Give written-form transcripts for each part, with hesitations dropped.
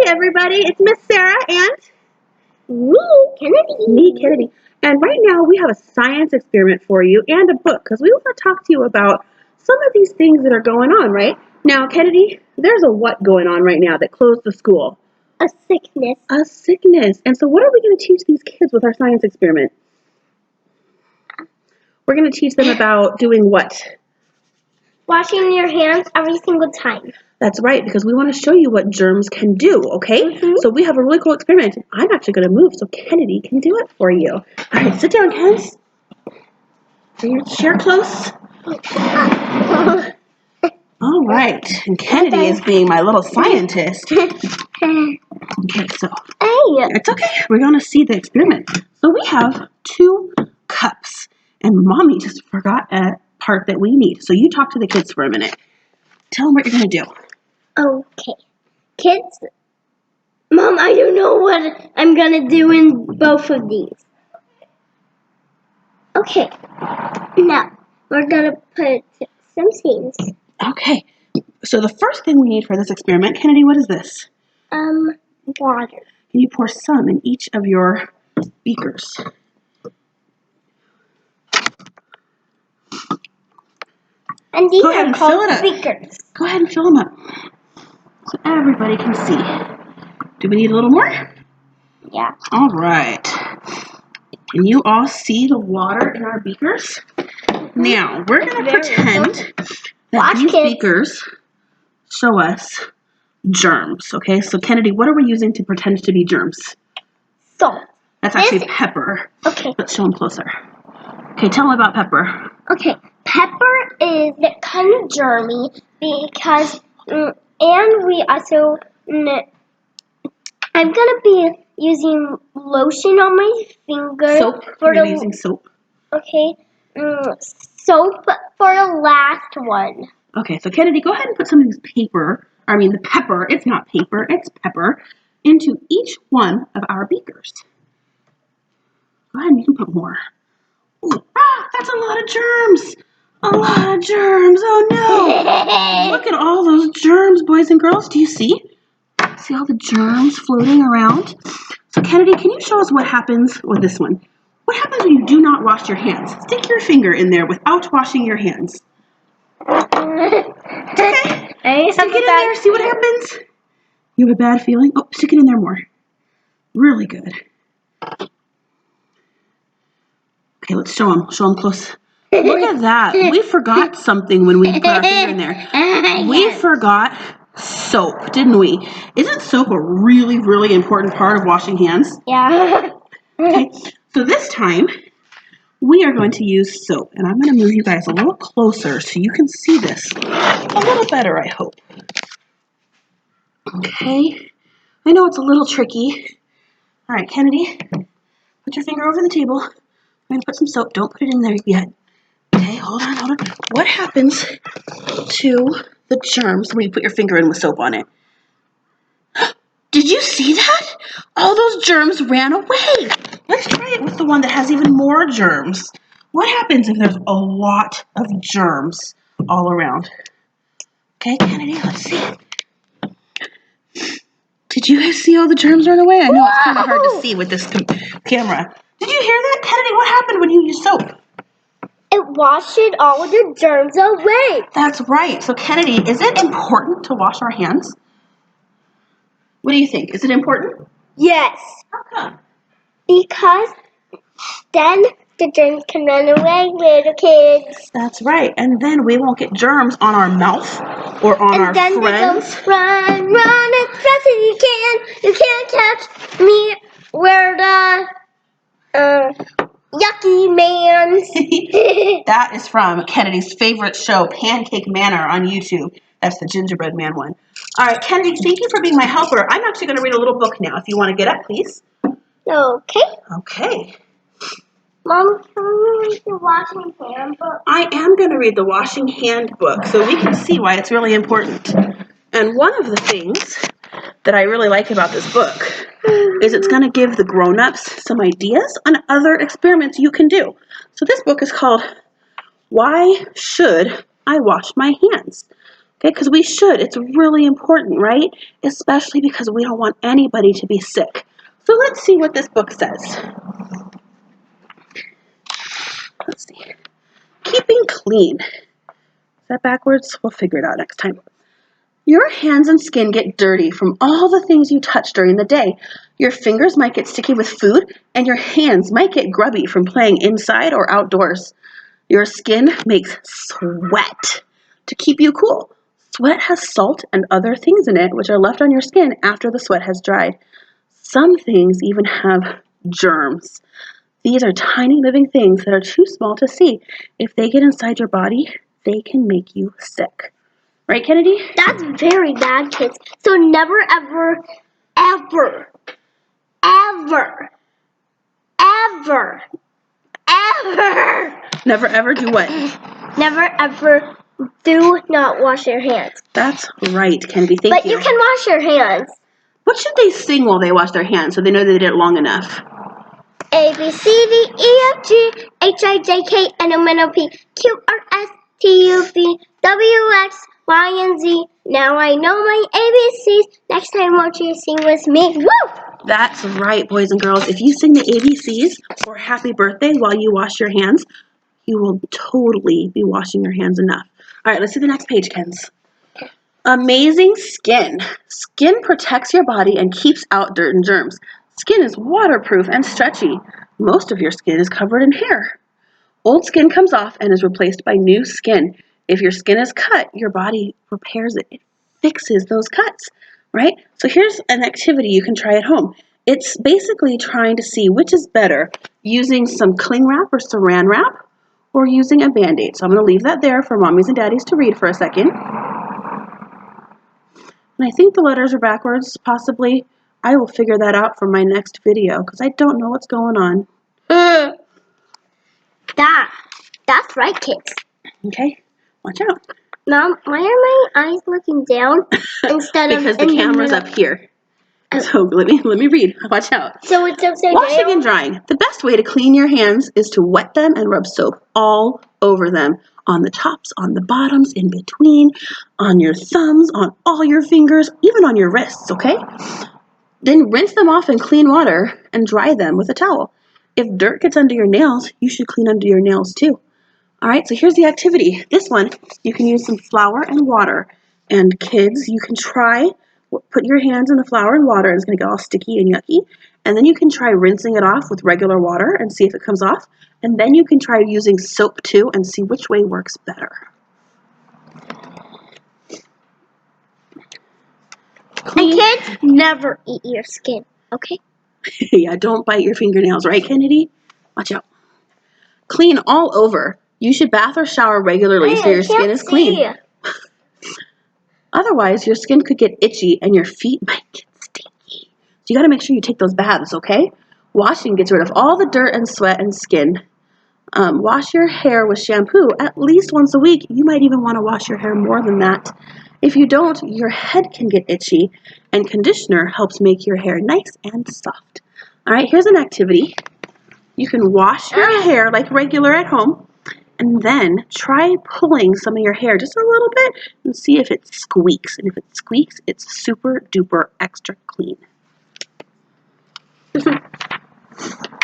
everybody, it's Miss Sarah and Kennedy. me, Kennedy. And right now we have a science experiment for you and a book because we want to talk to you about some of these things that are going on, right? Now, Kennedy, there's a what going on right now that closed the school? A sickness. A sickness. And so what are we going to teach these kids with our science experiment? We're going to teach them about doing what? Washing your hands every single time. That's right, because we want to show you what germs can do, okay? Mm-hmm. So we have a really cool experiment. I'm actually going to move so Kennedy can do it for you. All right, sit down, Kens. Bring your chair close. All right, and Kennedy is being my little scientist. Okay, so it's okay. We're going to see the experiment. So we have 2 cups, and Mommy just forgot a part that we need. So you talk to the kids for a minute. Tell them what you're going to do. Okay. Kids, Mom, I don't know what I'm going to do in both of these. Okay. Now, we're going to put some things. Okay. So the first thing we need for this experiment, Kennedy, what is this? Water. Can you pour some in each of your beakers? And these Go ahead are and fill called it up. beakers. Go ahead and fill them up so everybody can see. Do we need a little more? Yeah. All right. Can you all see the water in our beakers? Now, we're going to pretend that these beakers show us germs, okay? So, Kennedy, what are we using to pretend to be germs? Salt. That's actually pepper. Okay. Let's show them closer. Okay, tell them about pepper. Okay, pepper is kind of germy because, and we also, I'm gonna be using lotion on my fingers. Soap. You're using soap. Okay, soap for the last one. Okay, so Kennedy, go ahead and put some of this the pepper, it's not paper, it's pepper, into each one of our beakers. Go ahead and you can put more. Ooh, that's a lot of germs. A lot of germs. Oh no. Look at all those germs, boys and girls. Do you see? See all the germs floating around? So Kennedy, can you show us what happens with this one? What happens when you do not wash your hands? Stick your finger in there without washing your hands. Okay. Stick it in there. See what happens? You have a bad feeling? Oh, stick it in there more. Really good. Okay, let's show them. Show them close. Look at that. We forgot something when we put our finger in there. We forgot soap, didn't we? Isn't soap a really, really important part of washing hands? Yeah. Okay, so this time we are going to use soap. And I'm going to move you guys a little closer so you can see this a little better, I hope. Okay. I know it's a little tricky. All right, Kennedy, put your finger over the table. I'm going to put some soap. Don't put it in there yet. Okay, hold on. What happens to the germs when you put your finger in with soap on it? Did you see that? All those germs ran away. Let's try it with the one that has even more germs. What happens if there's a lot of germs all around? Okay, Kennedy, let's see. Did you guys see all the germs run away? I know it's kind of hard to see with this camera. Did you hear that? Kennedy, what happened when you used soap? It washed all the germs away. That's right. So, Kennedy, is it important to wash our hands? What do you think? Is it important? Yes. How come? Because then the germs can run away, little kids. That's right. And then we won't get germs on our mouth or on our friends. Run as fast as you can. You can't catch me where the yucky man. That is from Kennedy's favorite show, Pancake Manor on YouTube. That's the gingerbread man one. All right, Kennedy, thank you for being my helper. I'm actually going to read a little book now. If you want to get up, please. Okay. Okay. Mom, can we read the washing handbook? I am going to read the washing handbook so we can see why it's really important. And one of the things that I really like about this book is it's going to give the grown-ups some ideas on other experiments you can do. So this book is called Why Should I Wash My Hands? Okay, because we should. It's really important, right? Especially because we don't want anybody to be sick. So let's see what this book says. Let's see. Keeping clean. Is that backwards? We'll figure it out next time. Your hands and skin get dirty from all the things you touch during the day. Your fingers might get sticky with food, and your hands might get grubby from playing inside or outdoors. Your skin makes sweat to keep you cool. Sweat has salt and other things in it which are left on your skin after the sweat has dried. Some things even have germs. These are tiny living things that are too small to see. If they get inside your body, they can make you sick. Right, Kennedy? That's very bad, kids. So never, ever, ever, ever, ever, ever. Never ever do what? Never, ever do not wash your hands. That's right, Kennedy. Thank you. But you can wash your hands. What should they sing while they wash their hands so they know they did it long enough? A, B, C, D, E, F, G, H, I, J, K, L, M, N, O, P, Q, R, S, T, U, V, W, X, Y, and Z. Now I know my ABCs. Next time, won't you sing with me? Woo! That's right, boys and girls. If you sing the ABCs or happy birthday while you wash your hands, you will totally be washing your hands enough. All right, let's see the next page, Kens. Amazing skin. Skin protects your body and keeps out dirt and germs. Skin is waterproof and stretchy. Most of your skin is covered in hair. Old skin comes off and is replaced by new skin. If your skin is cut, your body repairs it. It fixes those cuts, right? So here's an activity you can try at home. It's basically trying to see which is better, using some cling wrap or saran wrap or using a Band-Aid. So I'm going to leave that there for mommies and daddies to read for a second. And I think the letters are backwards, possibly. I will figure that out for my next video because I don't know what's going on. That's right, kids. Okay, watch out. Mom, why are my eyes looking down instead of because the camera's up here. So let me read. Watch out. So it's upside Washing down? and drying. The best way to clean your hands is to wet them and rub soap all over them. On the tops, on the bottoms, in between, on your thumbs, on all your fingers, even on your wrists, okay? Then rinse them off in clean water and dry them with a towel. If dirt gets under your nails, you should clean under your nails too. All right, so here's the activity. This one, you can use some flour and water. And kids, you can try, put your hands in the flour and water, and it's going to get all sticky and yucky. And then you can try rinsing it off with regular water and see if it comes off. And then you can try using soap too and see which way works better. And kids, never eat your skin, okay? Yeah, don't bite your fingernails, right, Kennedy? Watch out. Clean all over. You should bath or shower regularly so your skin is clean. Otherwise, your skin could get itchy and your feet might get stinky. So you got to make sure you take those baths, okay? Washing gets rid of all the dirt and sweat and skin. Wash your hair with shampoo at least once a week. You might even want to wash your hair more than that. If you don't, your head can get itchy, and conditioner helps make your hair nice and soft. All right, here's an activity. You can wash your hair like regular at home, and then try pulling some of your hair just a little bit and see if it squeaks. And if it squeaks, it's super duper extra clean.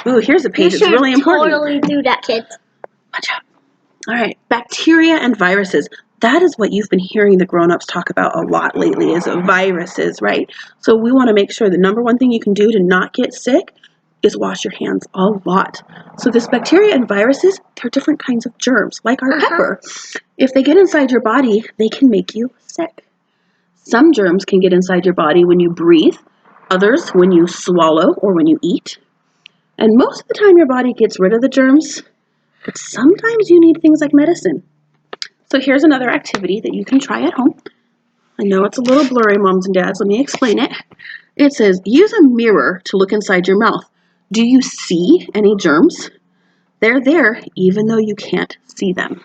Ooh, here's a page that's really important. You should totally do that, kids. Watch out. All right, bacteria and viruses. That is what you've been hearing the grown-ups talk about a lot lately is viruses, right? So we want to make sure the number one thing you can do to not get sick is wash your hands a lot. So this bacteria and viruses, they're different kinds of germs, like our pepper. If they get inside your body, they can make you sick. Some germs can get inside your body when you breathe, others when you swallow or when you eat. And most of the time your body gets rid of the germs, but sometimes you need things like medicine. So here's another activity that you can try at home. I know it's a little blurry, moms and dads. Let me explain it. It says, use a mirror to look inside your mouth. Do you see any germs? They're there even though you can't see them.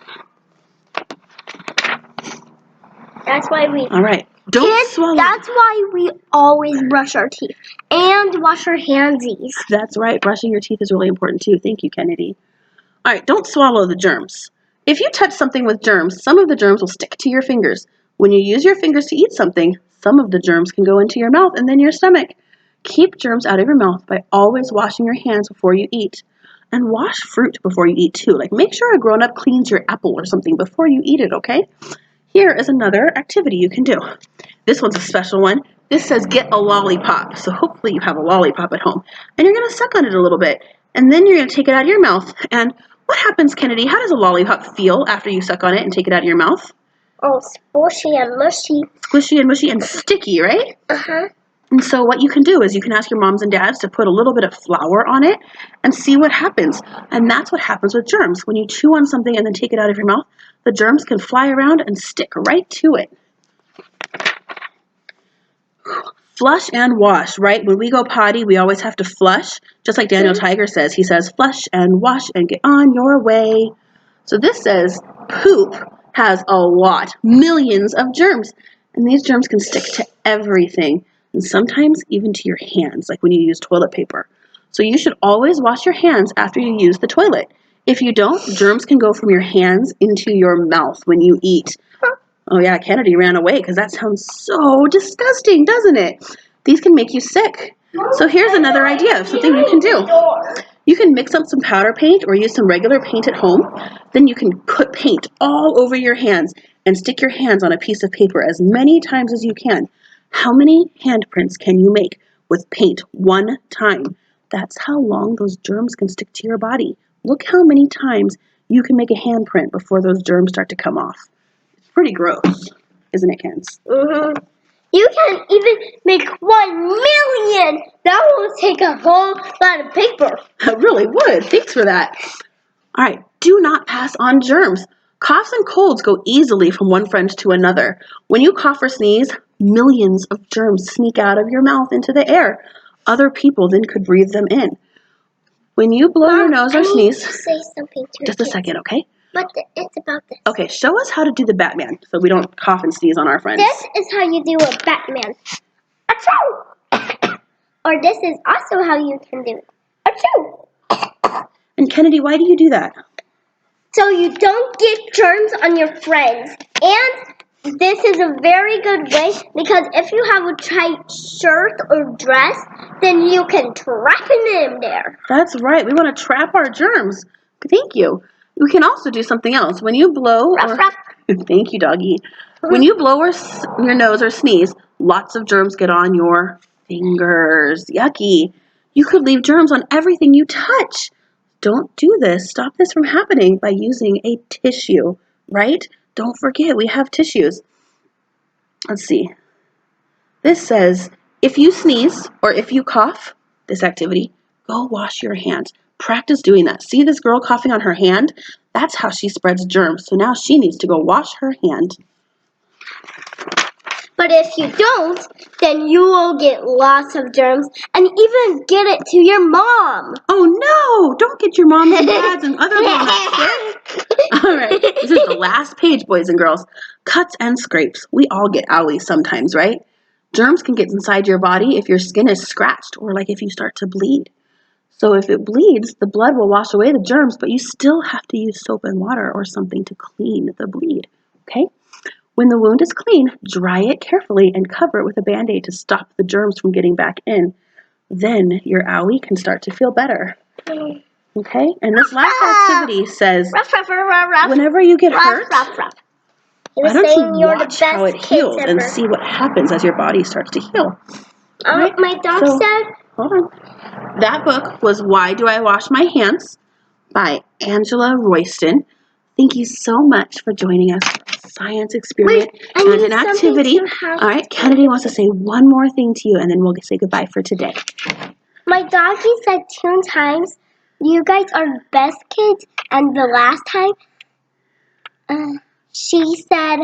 That's why we... All right. Don't swallow. That's why we always brush our teeth and wash our handsies. That's right. Brushing your teeth is really important too. Thank you, Kennedy. All right. Don't swallow the germs. If you touch something with germs, some of the germs will stick to your fingers. When you use your fingers to eat something, some of the germs can go into your mouth and then your stomach. Keep germs out of your mouth by always washing your hands before you eat. And wash fruit before you eat too. Like make sure a grown-up cleans your apple or something before you eat it, okay? Here is another activity you can do. This one's a special one. This says get a lollipop. So hopefully you have a lollipop at home. And you're going to suck on it a little bit. And then you're going to take it out of your mouth. And what happens, Kennedy? How does a lollipop feel after you suck on it and take it out of your mouth? Oh, squishy and mushy. Squishy and mushy and sticky, right? Uh-huh. And so what you can do is you can ask your moms and dads to put a little bit of flour on it and see what happens. And that's what happens with germs. When you chew on something and then take it out of your mouth, the germs can fly around and stick right to it. Flush and wash, right? When we go potty, we always have to flush. Just like Daniel Tiger says. He says, flush and wash and get on your way. So this says poop has a lot, millions of germs. And these germs can stick to everything. And sometimes even to your hands, like when you use toilet paper. So you should always wash your hands after you use the toilet. If you don't, germs can go from your hands into your mouth when you eat. Oh yeah, Kennedy ran away because that sounds so disgusting, doesn't it? These can make you sick. So here's another idea of something you can do. You can mix up some powder paint or use some regular paint at home. Then you can put paint all over your hands and stick your hands on a piece of paper as many times as you can. How many handprints can you make with paint one time? That's how long those germs can stick to your body. Look how many times you can make a handprint before those germs start to come off. It's pretty gross, isn't it, Kens? Mm-hmm. You can even make 1,000,000. That will take a whole lot of paper. It really would. Thanks for that. All right, do not pass on germs. Coughs and colds go easily from one friend to another. When you cough or sneeze, millions of germs sneak out of your mouth into the air. Other people then could breathe them in. When you blow your nose or sneeze, Say something to just a second, okay? But it's about this. Okay, show us how to do the Batman so we don't cough and sneeze on our friends. This is how you do a Batman. Achoo! Or this is also how you can do it. Achoo! And Kennedy, why do you do that? So you don't get germs on your friends. And this is a very good way because if you have a tight shirt or dress, then you can trap it in there. That's right. We want to trap our germs. Thank you. We can also do something else. When you blow Ruff, ruff. Thank you, doggy. When you blow your nose or sneeze, lots of germs get on your fingers. Yucky. You could leave germs on everything you touch. Don't do this. Stop this from happening by using a tissue, right? Don't forget, we have tissues. Let's see. This says, if you sneeze or if you cough, this activity, go wash your hands. Practice doing that. See this girl coughing on her hand? That's how she spreads germs. So now she needs to go wash her hand. But if you don't, then you will get lots of germs and even get it to your mom. Oh no! Don't get your moms and dads and other grown-ups sick. All right, this is the last page, boys and girls. Cuts and scrapes. We all get owies sometimes, right? Germs can get inside your body if your skin is scratched or like if you start to bleed. So if it bleeds, the blood will wash away the germs, but you still have to use soap and water or something to clean the bleed, okay? When the wound is clean, dry it carefully and cover it with a Band-Aid to stop the germs from getting back in. Then your owie can start to feel better. Okay? And this last activity says, whenever you get hurt, why don't you watch how it heals and see what happens as your body starts to heal? Right? My dog said... Hold on. That book was Why Do I Wash My Hands by Angela Royston. Thank you so much for joining us for a science experiment and an activity. All right, Kennedy wants to say one more thing to you, and then we'll say goodbye for today. My doggy said 2 times, you guys are the best kids, and the last time, she said,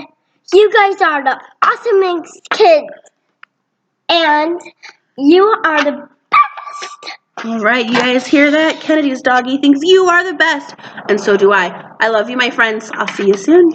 you guys are the awesomest kids, and you are the best. All right, you guys hear that? Kennedy's doggy thinks you are the best, and so do I. I love you, my friends. I'll see you soon.